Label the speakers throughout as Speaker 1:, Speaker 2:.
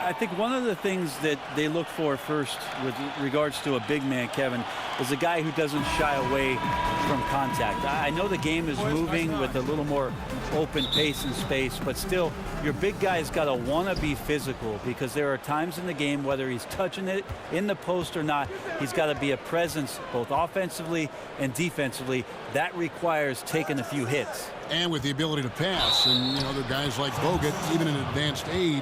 Speaker 1: I think one of the things that they look for first with regards to a big man, Kevin, is a guy who doesn't shy away from contact. I know the game is moving with a little more open pace and space, but still, your big guy's got to want to be physical, because there are times in the game, whether he's touching it in the post or not, he's got to be a presence both offensively and defensively. That requires taking a few hits.
Speaker 2: And with the ability to pass, and the guys like Bogut, even in advanced age,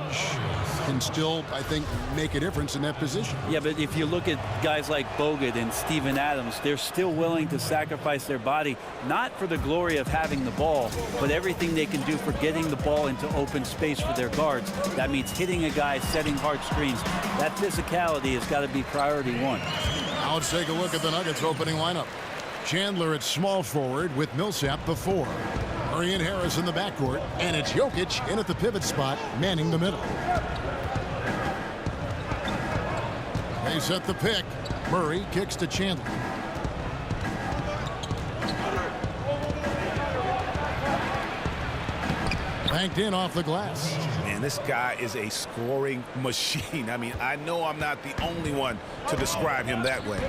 Speaker 2: can still, I think, make a difference in that position.
Speaker 1: Yeah, but if you look at guys like Bogut and Steven Adams, they're still willing to sacrifice their body, not for the glory of having the ball, but everything they can do for getting the ball into open space for their guards. That means hitting a guy, setting hard screens. That physicality has got to be priority one.
Speaker 2: Now let's take a look at the Nuggets opening lineup. Chandler at small forward with Millsap the 4. Murray and Harris in the backcourt, and it's Jokic in at the pivot spot, manning the middle. They set the pick. Murray kicks to Chandler. Banked in off the glass.
Speaker 3: Man, this guy is a scoring machine. I mean, I know I'm not the only one to describe him that way.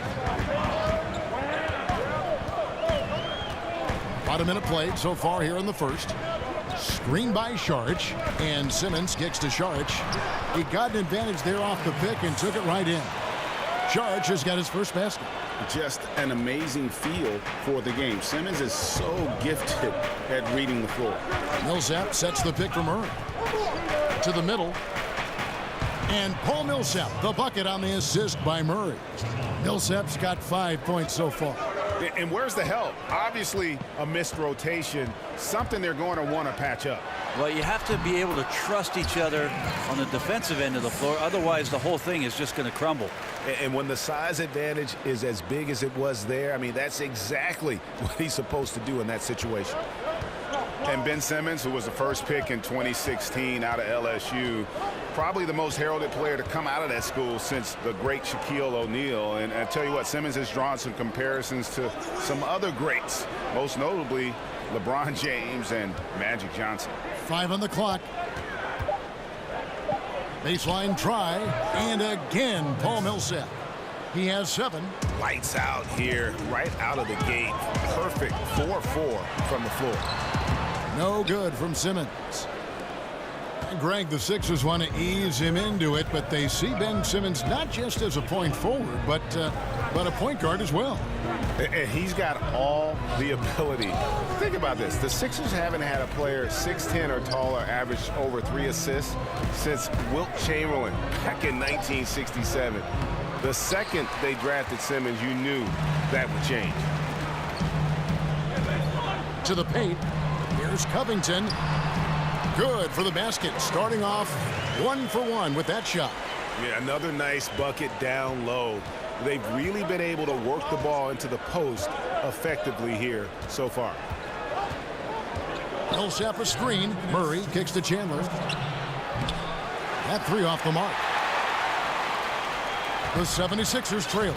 Speaker 2: About a minute played so far here in the first. Screen by Saric, and Simmons kicks to Saric. He got an advantage there off the pick and took it right in. Saric has got his first basket.
Speaker 4: Just an amazing feel for the game. Simmons is so gifted at reading the floor.
Speaker 2: Millsap sets the pick for Murray. To the middle. And Paul Millsap, the bucket on the assist by Murray. Millsap's got 5 points so far.
Speaker 3: And where's the help? Obviously, a missed rotation, something they're going to want to patch up.
Speaker 1: Well, you have to be able to trust each other on the defensive end of the floor. Otherwise, the whole thing is just going to crumble.
Speaker 3: And when the size advantage is as big as it was there, I mean, that's exactly what he's supposed to do in that situation. And Ben Simmons, who was the first pick in 2016 out of LSU, probably the most heralded player to come out of that school since the great Shaquille O'Neal. And I tell you what, Simmons has drawn some comparisons to some other greats, most notably LeBron James and Magic Johnson.
Speaker 2: 5 on the clock. Baseline try, and again, Paul Millsap. He has 7.
Speaker 3: Lights out here, right out of the gate. Perfect 4-4 from the floor.
Speaker 2: No good from Simmons. And Greg, the Sixers want to ease him into it, but they see Ben Simmons not just as a point forward, but a point guard as well.
Speaker 3: And he's got all the ability. Think about this. The Sixers haven't had a player 6'10 or taller average over 3 assists since Wilt Chamberlain back in 1967. The second they drafted Simmons, you knew that would change.
Speaker 2: To the paint. Here's Covington. Good for the basket. Starting off 1 for 1 with that shot.
Speaker 3: Yeah, another nice bucket down low. They've really been able to work the ball into the post effectively here so far.
Speaker 2: Millsap a screen. Murray kicks to Chandler. That 3 off the mark. The 76ers trail.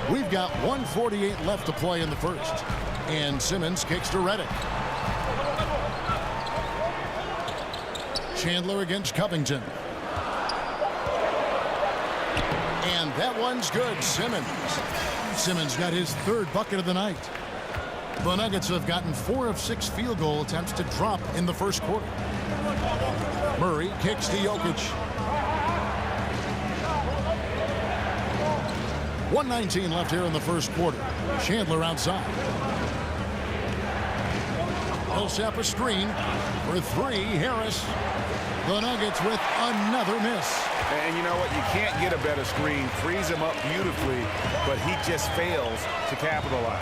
Speaker 2: We've got 1:48 left to play in the first. And Simmons kicks to Redick. Chandler against Covington. And that one's good. Simmons got his 3rd bucket of the night. The Nuggets have gotten 4 of 6 field goal attempts to drop in the first quarter. Murray kicks to Jokic. 1:19 left here in the first quarter. Chandler outside. Millsap a screen for 3. Harris. The Nuggets with another miss.
Speaker 3: And you know what? You can't get a better screen. Frees him up beautifully, but he just fails to capitalize.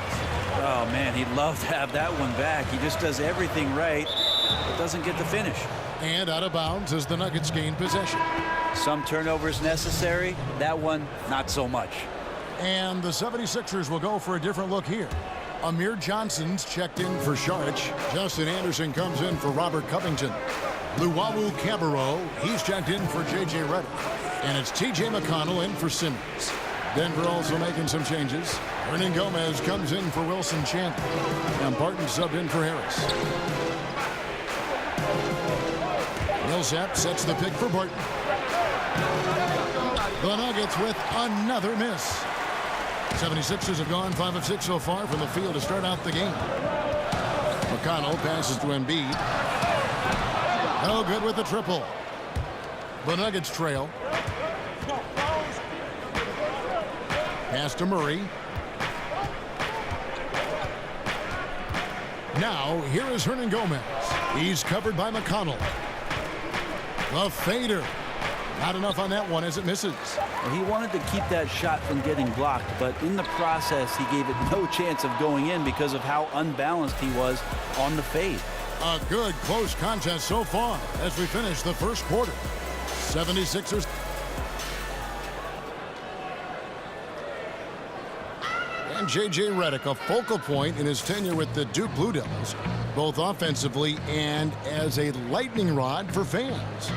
Speaker 1: Oh, man, he'd love to have that one back. He just does everything right, but doesn't get the finish.
Speaker 2: And out of bounds as the Nuggets gain possession.
Speaker 1: Some turnovers necessary. That one, not so much.
Speaker 2: And the 76ers will go for a different look here. Amir Johnson's checked in for Saric. Justin Anderson comes in for Robert Covington. Luwawu Cabarro, he's checked in for J.J. Redick. And it's T.J. McConnell in for Simmons. Denver also making some changes. Hernan Gomez comes in for Wilson Chandler. And Barton subbed in for Harris. Millsap sets the pick for Barton. The Nuggets with another miss. 76ers have gone 5 of 6 so far from the field to start out the game. McConnell passes to Embiid. No good with the triple. The Nuggets trail. Pass to Murray. Now, here is Hernan Gomez. He's covered by McConnell. The fader. Not enough on that one as it misses.
Speaker 1: Well, he wanted to keep that shot from getting blocked, but in the process, he gave it no chance of going in because of how unbalanced he was on the fade.
Speaker 2: A good close contest so far as we finish the first quarter. 76ers. And J.J. Redick, a focal point in his tenure with the Duke Blue Devils, both offensively and as a lightning rod for fans.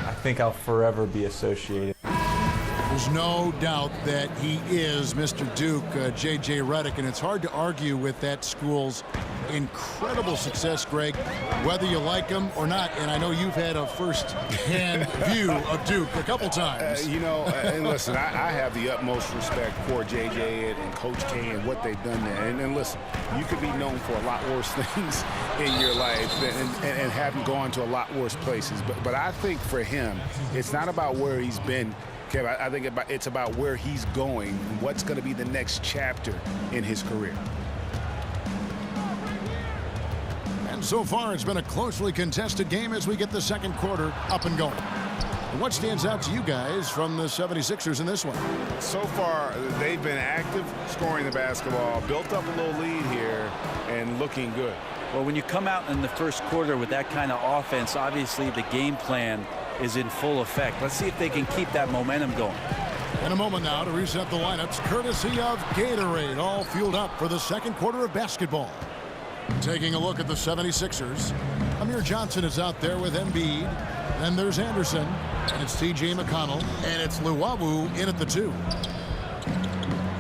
Speaker 5: I think I'll forever be associated.
Speaker 2: There's no doubt that he is Mr. Duke, J.J. Redick, and it's hard to argue with that school's incredible success, Greg, whether you like him or not. And I know you've had a first-hand view of Duke a couple times.
Speaker 3: And listen, I have the utmost respect for J.J. and Coach K and what they've done there. And listen, you could be known for a lot worse things in your life and haven't gone to a lot worse places. But I think for him, it's not about where he's been, Kev. I think it's about where he's going, what's going to be the next chapter in his career.
Speaker 2: And so far, it's been a closely contested game as we get the second quarter up and going. What stands out to you guys from the 76ers in this one?
Speaker 3: So far, they've been active, scoring the basketball, built up a little lead here, and looking good.
Speaker 1: Well, when you come out in the first quarter with that kind of offense, obviously the game plan is in full effect. Let's see if they can keep that momentum going.
Speaker 2: In a moment now to reset the lineups, courtesy of Gatorade, all fueled up for the second quarter of basketball. Taking a look at the 76ers, Amir Johnson is out there with Embiid. Then there's Anderson, and it's T.J. McConnell, and it's Luwawu in at the 2.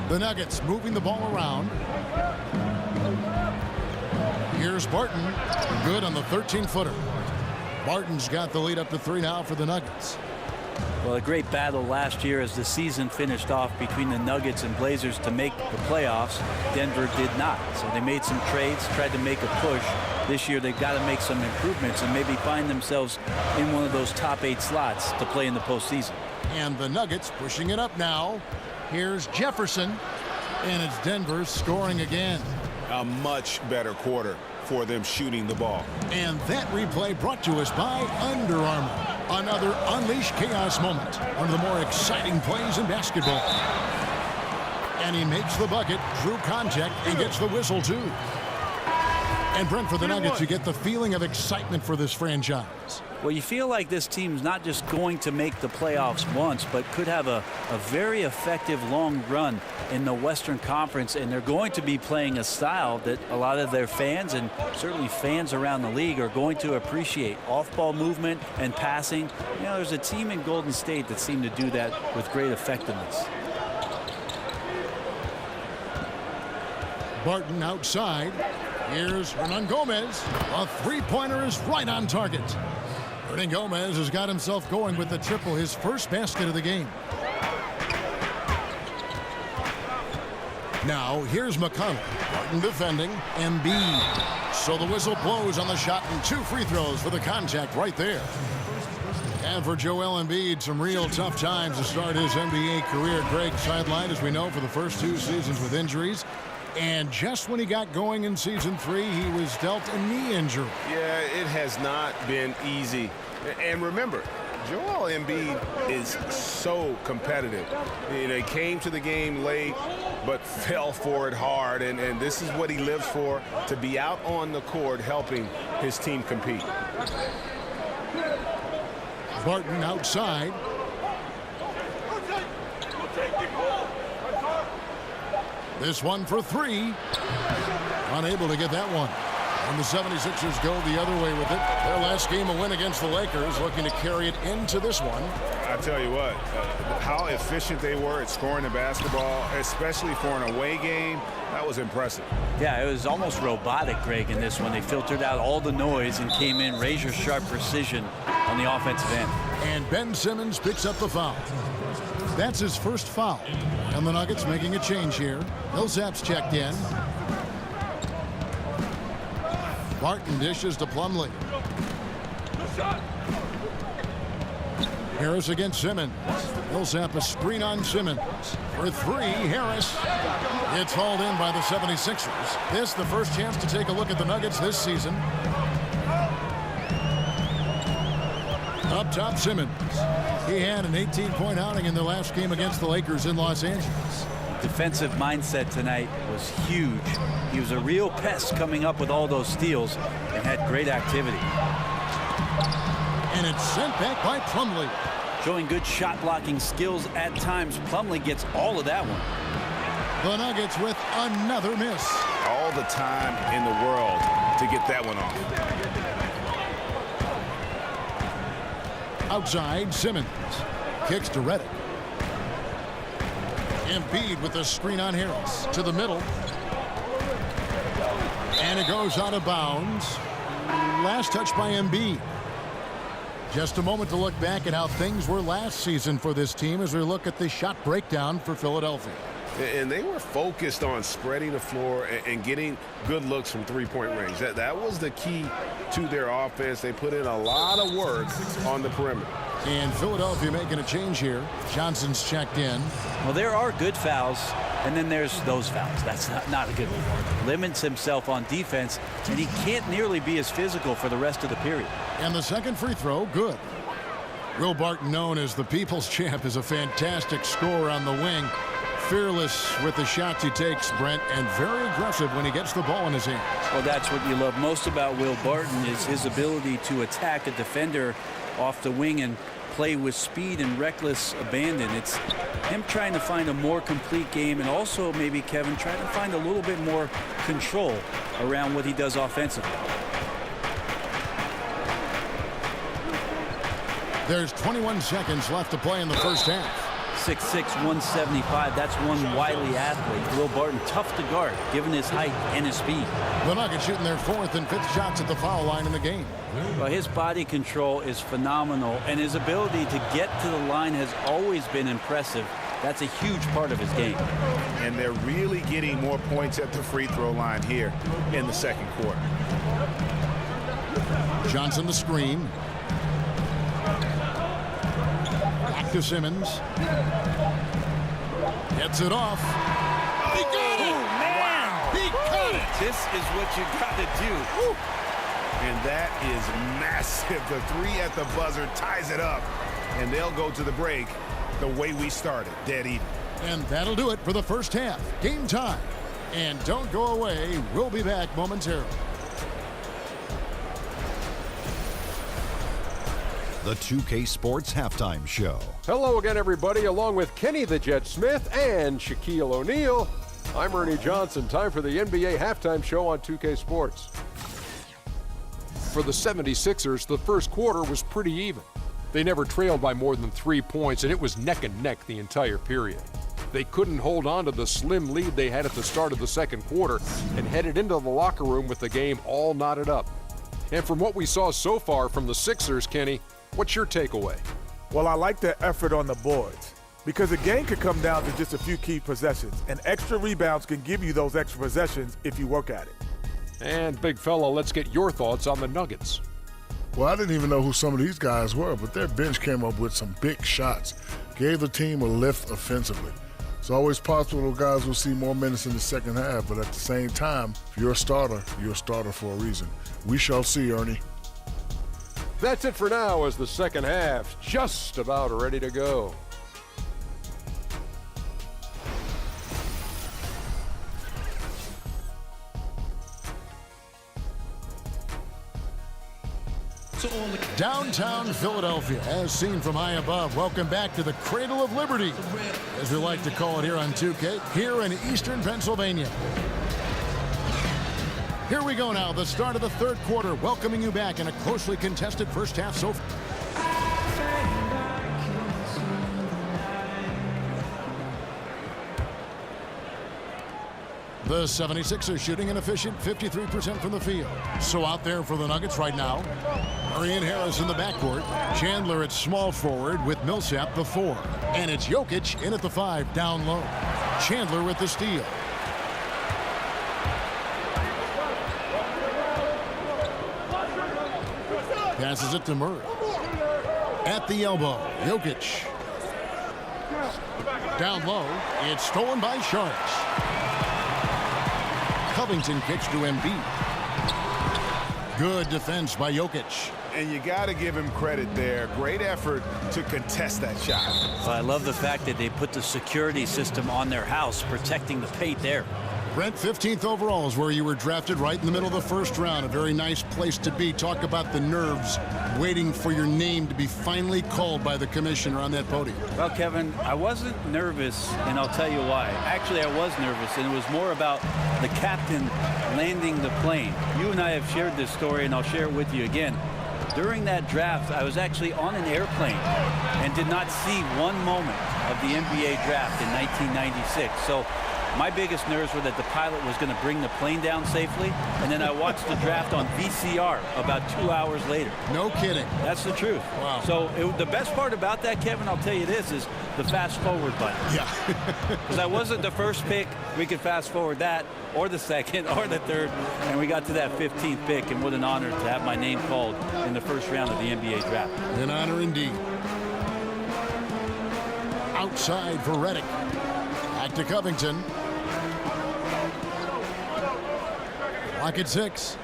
Speaker 2: The Nuggets moving the ball around. Here's Barton, good on the 13-footer. Barton's got the lead up to 3 now for the Nuggets.
Speaker 1: Well, a great battle last year as the season finished off between the Nuggets and Blazers to make the playoffs. Denver did not. So they made some trades, tried to make a push. This year they've got to make some improvements and maybe find themselves in one of those top 8 slots to play in the postseason.
Speaker 2: And the Nuggets pushing it up now. Here's Jefferson, and it's Denver scoring again.
Speaker 3: A much better quarter for them shooting the ball.
Speaker 2: And that replay brought to us by Under Armour. Another Unleash Chaos moment. One of the more exciting plays in basketball. And he makes the bucket through contact and gets the whistle too. And Brent, for the Nuggets, you get the feeling of excitement for this franchise.
Speaker 1: Well, you feel like this team's not just going to make the playoffs once, but could have a very effective long run in the Western Conference, and they're going to be playing a style that a lot of their fans and certainly fans around the league are going to appreciate. Off-ball movement and passing. You know, there's a team in Golden State that seemed to do that with great effectiveness.
Speaker 2: Barton outside. Here's Hernan Gomez. A three-pointer is right on target. Hernan Gomez has got himself going with the triple, his first basket of the game. Now, here's McConnell. Barton defending. Embiid. So the whistle blows on the shot and 2 free throws for the contact right there. And for Joel Embiid, some real tough times to start his NBA career. Greg sidelined, as we know, for the first 2 seasons with injuries. And just when he got going in season 3, he was dealt a knee injury.
Speaker 3: Yeah, it has not been easy. And remember, Joel Embiid is so competitive. You know, he came to the game late, but fell for it hard. And this is what he lives for, to be out on the court helping his team compete.
Speaker 2: Barton outside. This one for 3. Unable to get that one. And the 76ers go the other way with it. Their last game, a win against the Lakers, looking to carry it into this one.
Speaker 3: I tell you what, how efficient they were at scoring the basketball, especially for an away game, that was impressive.
Speaker 1: Yeah, it was almost robotic, Greg, in this one. They filtered out all the noise and came in razor-sharp precision on the offensive end.
Speaker 2: And Ben Simmons picks up the foul. That's his first foul. And the Nuggets making a change here. Millsap's checked in. Barton dishes to Plumlee. Harris against Simmons. Millsap a screen on Simmons. For three, Harris. It's hauled in by the 76ers. This the first chance to take a look at the Nuggets this season. Up top, Simmons. He had an 18-point outing in their last game against the Lakers in Los Angeles.
Speaker 1: Defensive mindset tonight was huge. He was a real pest coming up with all those steals and had great activity.
Speaker 2: And it's sent back by Plumlee.
Speaker 1: Showing good shot blocking skills at times. Plumlee gets all of that one.
Speaker 2: The Nuggets with another miss.
Speaker 3: All the time in the world to get that one off.
Speaker 2: Outside, Simmons. Kicks to Redick. Embiid with the screen on Harris. To the middle. And it goes out of bounds. Last touch by Embiid. Just a moment to look back at how things were last season for this team as we look at the shot breakdown for Philadelphia.
Speaker 3: And they were focused on spreading the floor and getting good looks from three-point range. That was the key to their offense. They put in a lot of work on the perimeter.
Speaker 2: And Philadelphia making a change here. Johnson's checked in.
Speaker 1: Well, there are good fouls, and then there's those fouls. That's not a good one. Limits himself on defense, and he can't nearly be as physical for the rest of the period.
Speaker 2: And the second free throw, good. Will Barton, known as the People's Champ, is a fantastic scorer on the wing. Fearless with the shots he takes, Brent, and very aggressive when he gets the ball in his hands.
Speaker 1: Well, that's what you love most about Will Barton is his ability to attack a defender off the wing and play with speed and reckless abandon. It's him trying to find a more complete game and also maybe, Kevin, trying to find a little bit more control around what he does offensively.
Speaker 2: There's 21 seconds left to play in the first half.
Speaker 1: 6'6", 175. That's one wily athlete. Will Barton, tough to guard, given his height and his speed.
Speaker 2: The Nuggets shooting their fourth and fifth shots at the foul line in the game.
Speaker 1: Well, his body control is phenomenal, and his ability to get to the line has always been impressive. That's a huge part of his game.
Speaker 3: And they're really getting more points at the free throw line here in the second quarter.
Speaker 2: Johnson the screen. Back to Simmons. Gets it off. He got it!
Speaker 1: Man!
Speaker 2: He got it!
Speaker 3: This is what you got to do. Woo. And that is massive. The three at the buzzer ties it up. And they'll go to the break the way we started, dead even.
Speaker 2: And that'll do it for the first half. Game time. And don't go away. We'll be back momentarily.
Speaker 6: The 2K Sports Halftime Show.
Speaker 7: Hello again, everybody. Along with Kenny the Jet Smith and Shaquille O'Neal, I'm Ernie Johnson. Time for the NBA Halftime Show on 2K Sports. For the 76ers, the first quarter was pretty even. They never trailed by more than 3 points, and it was neck and neck the entire period. They couldn't hold on to the slim lead they had at the start of the second quarter and headed into the locker room with the game all knotted up. And from what we saw so far from the Sixers, Kenny, what's your takeaway?
Speaker 8: Well, I like the effort on the boards because the game could come down to just a few key possessions, and extra rebounds can give you those extra possessions if you work at it.
Speaker 7: And big fella, let's get your thoughts on the Nuggets.
Speaker 9: Well, I didn't even know who some of these guys were, but their bench came up with some big shots, gave the team a lift offensively. It's always possible those guys will see more minutes in the second half, but at the same time, if you're a starter for a reason. We shall see, Ernie.
Speaker 7: That's it for now as the second half's just about ready to go.
Speaker 2: Downtown Philadelphia, as seen from high above. Welcome back to the Cradle of Liberty, as we like to call it here on 2K, here in eastern Pennsylvania. Here we go now, the start of the third quarter, welcoming you back in a closely contested first half so far. The 76ers shooting an efficient 53% from the field. So out there for the Nuggets right now, Murray and Harris in the backcourt. Chandler at small forward with Millsap the 4. And it's Jokic in at the 5 down low. Chandler with the steal. Passes it to Murray. At the elbow, Jokic. Down low, it's stolen by Sharks. Covington kicks to Embiid. Good defense by Jokic.
Speaker 3: And you got to give him credit there. Great effort to contest that shot.
Speaker 1: Well, I love the fact that they put the security system on their house, protecting the paint there.
Speaker 2: Brent, 15th overall is where you were drafted, right in the middle of the first round. A very nice place to be. Talk about the nerves waiting for your name to be finally called by the commissioner on that podium.
Speaker 1: Well, Kevin, I wasn't nervous, and I'll tell you why. Actually, I was nervous, and it was more about the captain landing the plane. You and I have shared this story, and I'll share it with you again. During that draft, I was actually on an airplane and did not see one moment of the NBA draft in 1996. So my biggest nerves were that the pilot was going to bring the plane down safely, and then I watched the draft on VCR about 2 hours later.
Speaker 2: No kidding.
Speaker 1: That's the truth.
Speaker 2: Wow.
Speaker 1: So the best part about that, Kevin, I'll tell you this, is the fast forward button.
Speaker 2: Yeah.
Speaker 1: Because I wasn't the first pick. We could fast forward that, or the second, or the third, and we got to that 15th pick, and what an honor to have my name called in the first round of the NBA draft.
Speaker 2: An honor indeed. Outside for Redick. Back to Covington. Clock at 6.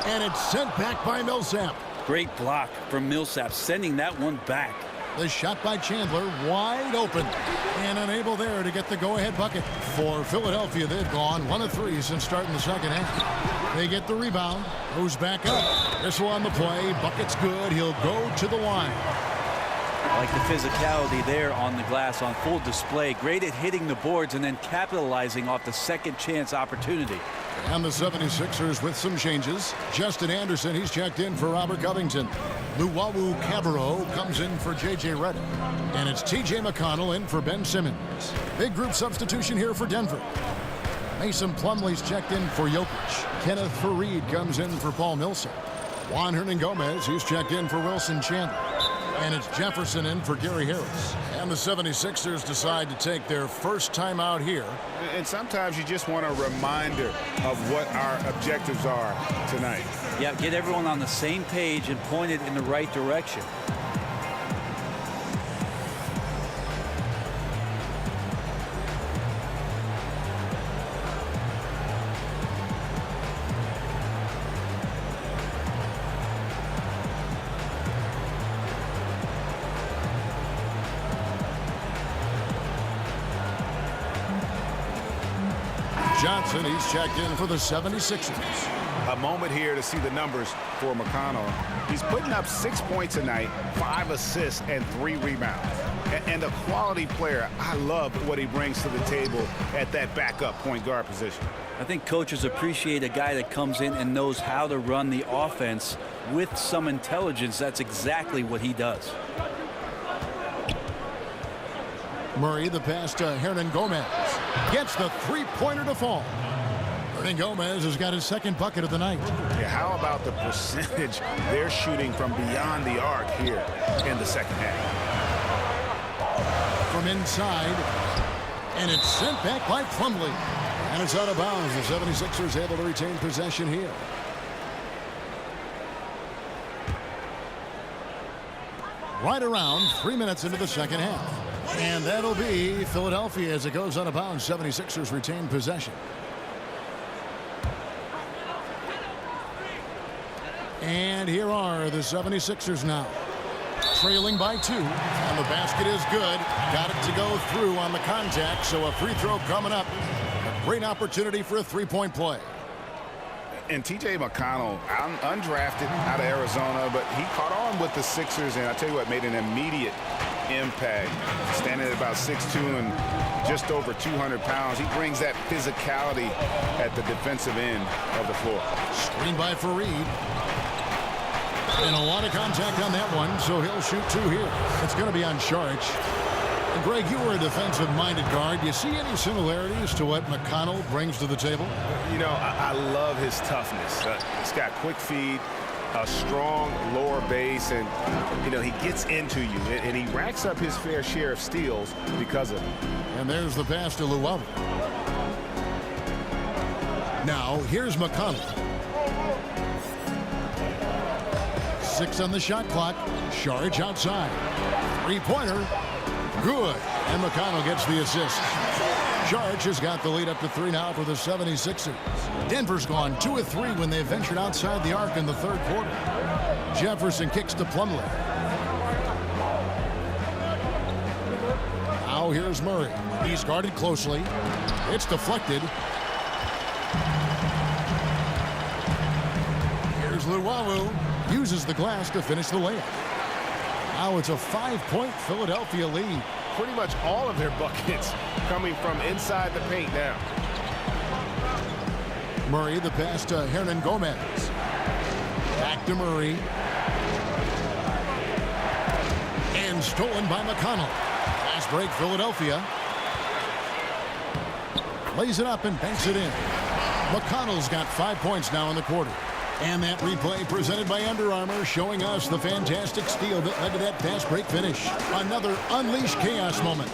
Speaker 2: And it's sent back by Millsap.
Speaker 1: Great block from Millsap, sending that one back.
Speaker 2: The shot by Chandler, wide open. And unable there to get the go-ahead bucket. For Philadelphia, they've gone 1 of 3 since starting the second half. They get the rebound. Goes back up. Whistle on the play. Bucket's good. He'll go to the line.
Speaker 1: I like the physicality there on the glass on full display. Great at hitting the boards and then capitalizing off the second chance opportunity.
Speaker 2: And the 76ers with some changes. Justin Anderson, he's checked in for Robert Covington. Luwawu Cabarro comes in for J.J. Redick. And it's T.J. McConnell in for Ben Simmons. Big group substitution here for Denver. Mason Plumlee's checked in for Jokic. Kenneth Faried comes in for Paul Millsap. Juan Hernan-Gomez, he's checked in for Wilson Chandler. And it's Jefferson in for Gary Harris. And the 76ers decide to take their first time out here.
Speaker 3: And sometimes you just want a reminder of what our objectives are tonight.
Speaker 1: Yeah, get everyone on the same page and point it in the right direction.
Speaker 2: Johnson, he's checked in for the 76ers.
Speaker 3: A moment here to see the numbers for McConnell. He's putting up 6 points a night, 5 assists, and 3 rebounds. And a quality player. I love what he brings to the table at that backup point guard position.
Speaker 1: I think coaches appreciate a guy that comes in and knows how to run the offense with some intelligence. That's exactly what he does.
Speaker 2: Murray, the pass to Hernan-Gomez. Gets the three-pointer to fall. Hernan-Gomez has got his second bucket of the night.
Speaker 3: Yeah, how about the percentage they're shooting from beyond the arc here in the second half?
Speaker 2: From inside. And it's sent back by Plumlee. And it's out of bounds. The 76ers able to retain possession here. Right around 3 minutes into the second half. And that'll be Philadelphia as it goes out of bounds. 76ers retain possession. And here are the 76ers now. Trailing by 2. And the basket is good. Got it to go through on the contact. So a free throw coming up. A great opportunity for a three-point play.
Speaker 3: And T.J. McConnell, undrafted out of Arizona, but he caught on with the Sixers, and I tell you what, made an immediate impact. Standing at about 6'2" and just over 200 pounds, he brings that physicality at the defensive end of the floor.
Speaker 2: Screen by Fareed. And a lot of contact on that one, so he'll shoot two here. It's going to be on Sharich. And Greg, you were a defensive-minded guard. Do you see any similarities to what McConnell brings to the table?
Speaker 3: You know, I love his toughness. He's got quick feet, a strong lower base, and, you know, he gets into you, and he racks up his fair share of steals because of it.
Speaker 2: And there's the pass to Luwawu. Now, here's McConnell. 6 on the shot clock. Sharich outside. Three-pointer. Good. And McConnell gets the assist. Sharich has got the lead up to 3 now for the 76ers. Denver's gone 2 of 3 when they ventured outside the arc in the third quarter. Jefferson kicks to Plumlee. Now here's Murray. He's guarded closely. It's deflected. Here's Luwawu. Uses the glass to finish the layup. Now it's a 5-point Philadelphia lead.
Speaker 3: Pretty much all of their buckets coming from inside the paint now.
Speaker 2: Murray, the pass to Hernan Gomez. Back to Murray. And stolen by McConnell. Fast break, Philadelphia. Lays it up and banks it in. McConnell's got 5 points now in the quarter. And that replay presented by Under Armour, showing us the fantastic steal that led to that fast break finish. Another unleashed chaos moment.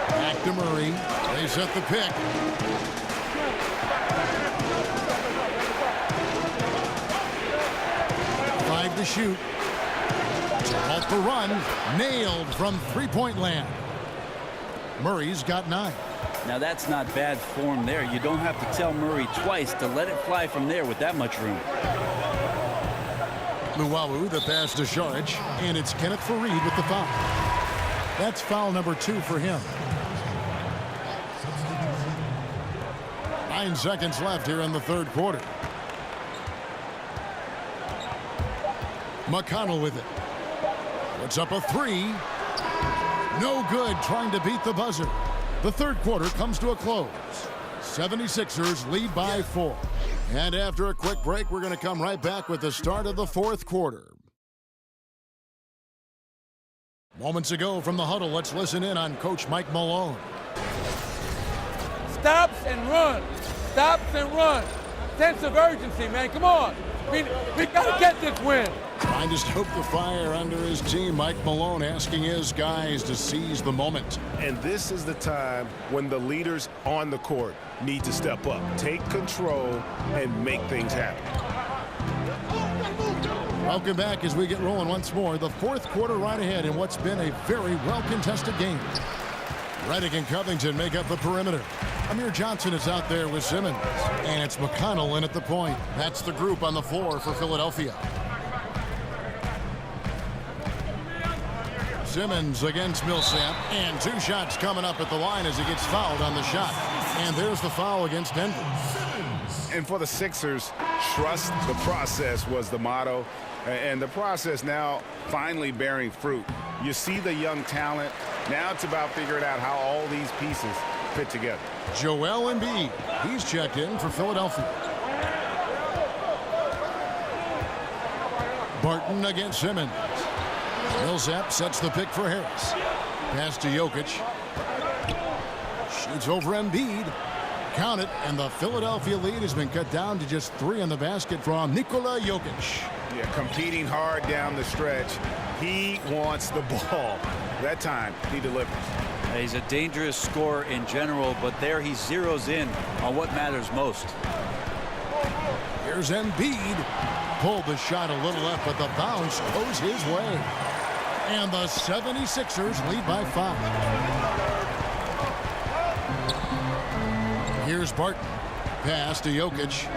Speaker 2: Back to Murray. They set the pick. Five to shoot. Off the run. Nailed from three-point land. Murray's got 9.
Speaker 1: Now that's not bad form there. You don't have to tell Murray twice to let it fly from there with that much room.
Speaker 2: Luwawu, the pass to Sharich, and it's Kenneth Fareed with the foul. That's foul number 2 for him. 9 seconds left here in the third quarter. McConnell with it. Puts up a 3. No good, trying to beat the buzzer. The third quarter comes to a close. 76ers lead by 4. And after a quick break, we're going to come right back with the start of the fourth quarter. Moments ago from the huddle, let's listen in on Coach Mike Malone.
Speaker 10: Stops and run. Stops and run. Sense of urgency, man. Come on. We got to get this win.
Speaker 2: Trying to stoke the fire under his team, Mike Malone asking his guys to seize the moment.
Speaker 3: And this is the time when the leaders on the court need to step up, take control, and make things happen.
Speaker 2: Welcome back as we get rolling once more. The fourth quarter right ahead in what's been a very well-contested game. Redick and Covington make up the perimeter. Amir Johnson is out there with Simmons. And it's McConnell in at the point. That's the group on the floor for Philadelphia. Simmons against Millsap, and 2 shots coming up at the line as he gets fouled on the shot. And there's the foul against Denver.
Speaker 3: And for the Sixers, trust the process was the motto. And the process now finally bearing fruit. You see the young talent. Now it's about figuring out how all these pieces fit together.
Speaker 2: Joel Embiid, he's checked in for Philadelphia. Barton against Simmons. Millsap sets the pick for Harris. Pass to Jokic. Shoots over Embiid. Count it, and the Philadelphia lead has been cut down to just 3 in the basket from Nikola Jokic.
Speaker 3: Yeah, competing hard down the stretch. He wants the ball. That time, he delivers.
Speaker 1: He's a dangerous scorer in general, but there he zeroes in on what matters most.
Speaker 2: Here's Embiid. Pulled the shot a little left, but the bounce goes his way. And the 76ers lead by 5. Here's Barton. Pass to Jokic.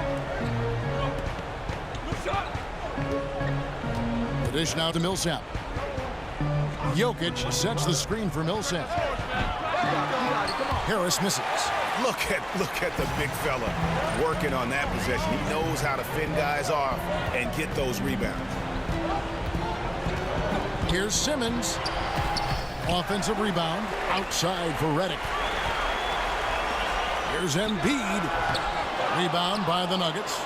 Speaker 2: The dish now to Millsap. Jokic sets the screen for Millsap. Harris misses.
Speaker 3: Look at the big fella working on that possession. He knows how to fend guys off and get those rebounds.
Speaker 2: Here's Simmons. Offensive rebound outside for Redick. Here's Embiid. Rebound by the Nuggets.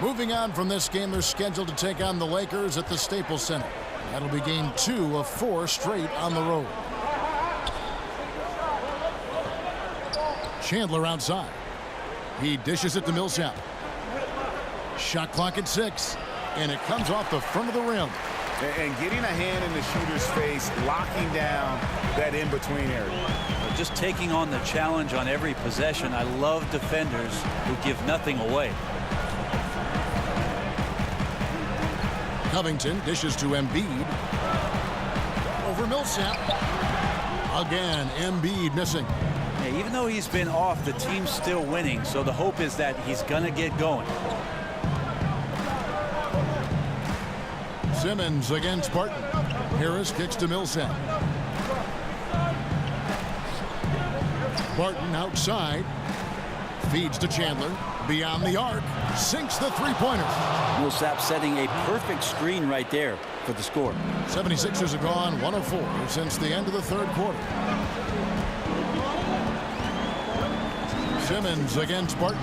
Speaker 2: Moving on from this game, they're scheduled to take on the Lakers at the Staples Center. That'll be game 2 of 4 straight on the road. Chandler outside. He dishes it to Millsap. Shot clock at 6, and it comes off the front of the rim.
Speaker 3: And getting a hand in the shooter's face, locking down that in-between area.
Speaker 1: Just taking on the challenge on every possession. I love defenders who give nothing away.
Speaker 2: Covington dishes to Embiid. Over Millsap. Again, Embiid missing.
Speaker 1: Yeah, even though he's been off, the team's still winning, so the hope is that he's going to get going.
Speaker 2: Simmons against Barton. Harris kicks to Millsap. Barton outside. Feeds to Chandler. Beyond the arc. Sinks the three-pointer.
Speaker 1: Millsap setting a perfect screen right there for the score.
Speaker 2: 76ers have gone 1 of 4 since the end of the third quarter. Simmons against Barton.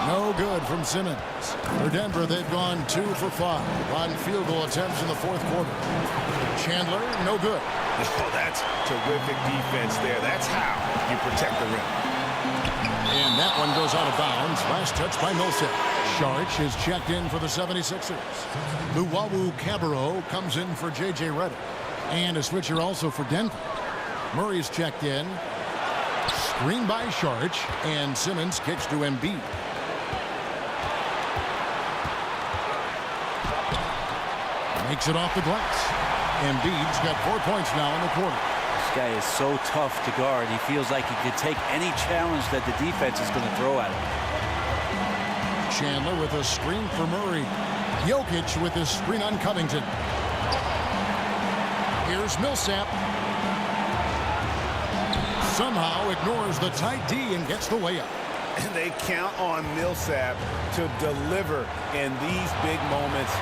Speaker 2: No good from Simmons. For Denver, they've gone 2 for 5 on field goal attempts in the fourth quarter. Chandler, no good.
Speaker 3: Oh, that's terrific defense there. That's how you protect the rim.
Speaker 2: And that one goes out of bounds. Last touch by Millsap. Sharch is checked in for the 76ers. Luwawu-Cabarrot comes in for J.J. Redick. And a switcher also for Denver. Murray's checked in. Screen by Sharch. And Simmons kicks to Embiid. Makes it off the glass. Embiid's got 4 points now in the quarter.
Speaker 1: This guy is so tough to guard. He feels like he could take any challenge that the defense is going to throw at him.
Speaker 2: Chandler with a screen for Murray. Jokic with his screen on Covington. Here's Millsap. Somehow ignores the tight D and gets the layup.
Speaker 3: And they count on Millsap to deliver in these big moments,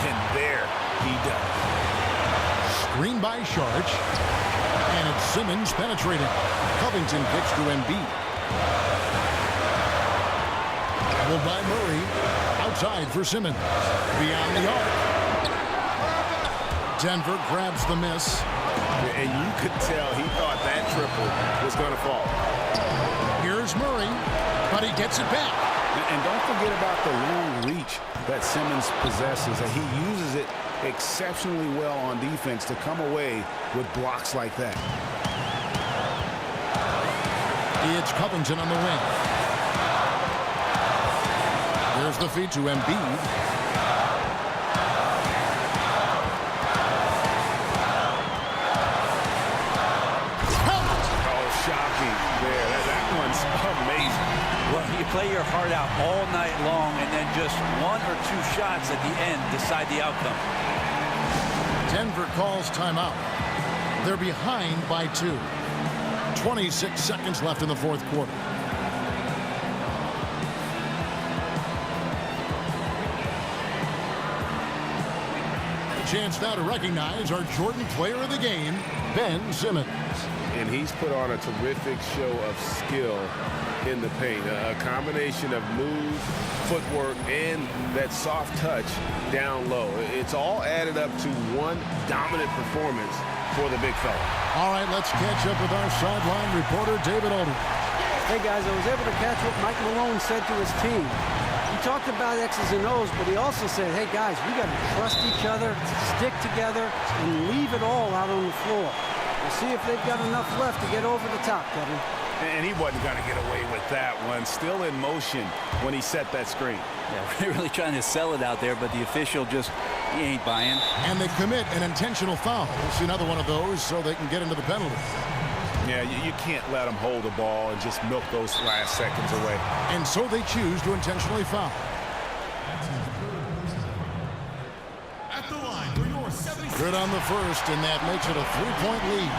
Speaker 3: and there he does.
Speaker 2: Screen by Sharch. And it's Simmons penetrating. Covington kicks to Embiid. Doubled by Murray. Outside for Simmons. Beyond the arc. Denver grabs the miss.
Speaker 3: And you could tell he thought that triple was going to fall.
Speaker 2: Here's Murray, but he gets it back.
Speaker 3: And don't forget about the long reach that Simmons possesses. And he uses it exceptionally well on defense to come away with blocks like that.
Speaker 2: It's Covington on the wing. There's the feed to Embiid.
Speaker 1: You play your heart out all night long, and then just 1 or 2 shots at the end decide the outcome.
Speaker 2: Denver calls timeout. They're behind by 2. 26 seconds left in the fourth quarter. A chance now to recognize our Jordan player of the game, Ben Simmons.
Speaker 4: And he's put on a terrific show of skill in the paint. A combination of move, footwork, and that soft touch down low. It's all added up to one dominant performance for the big fella.
Speaker 2: All right, let's catch up with our sideline reporter, David Aldridge.
Speaker 11: Hey, guys, I was able to catch what Mike Malone said to his team. He talked about X's and O's, but he also said, hey, guys, we got to trust each other, stick together, and leave it all out on the floor. We'll see if they've got enough left to get over the top, Kevin.
Speaker 3: And he wasn't going to get away with that one. Still in motion when he set that screen.
Speaker 1: Yeah, we're really trying to sell it out there, but the official just, he ain't buying.
Speaker 2: And they commit an intentional foul. We'll see another one of those so they can get into the penalty.
Speaker 3: Yeah, you can't let them hold the ball and just milk those last seconds away.
Speaker 2: And so they choose to intentionally foul.
Speaker 6: At the line for your 76ers.
Speaker 2: Good on the first, and that makes it a 3-point lead.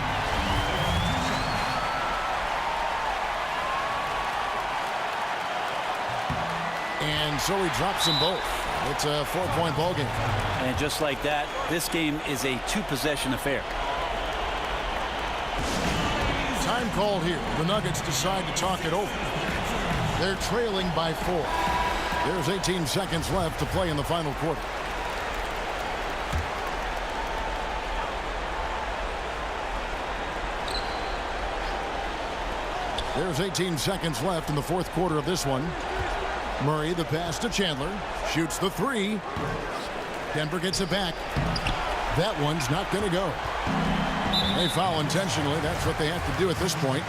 Speaker 2: And and so he drops them both. It's a 4-point ball game.
Speaker 1: And just like that, this game is a 2-possession affair.
Speaker 2: Time called here. The Nuggets decide to talk it over. They're trailing by 4. There's 18 seconds left to play in the final quarter. There's 18 seconds left in the fourth quarter of this one. Murray, the pass to Chandler. Shoots the 3. Denver gets it back. That one's not going to go. They foul intentionally. That's what they have to do at this point.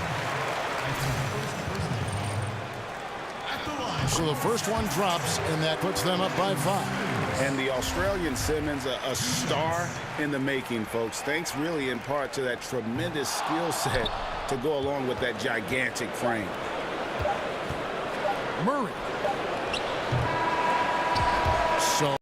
Speaker 2: So the first one drops, and that puts them up by 5.
Speaker 3: And the Australian Simmons, a star in the making, folks. Thanks really in part to that tremendous skill set to go along with that gigantic frame.
Speaker 2: Murray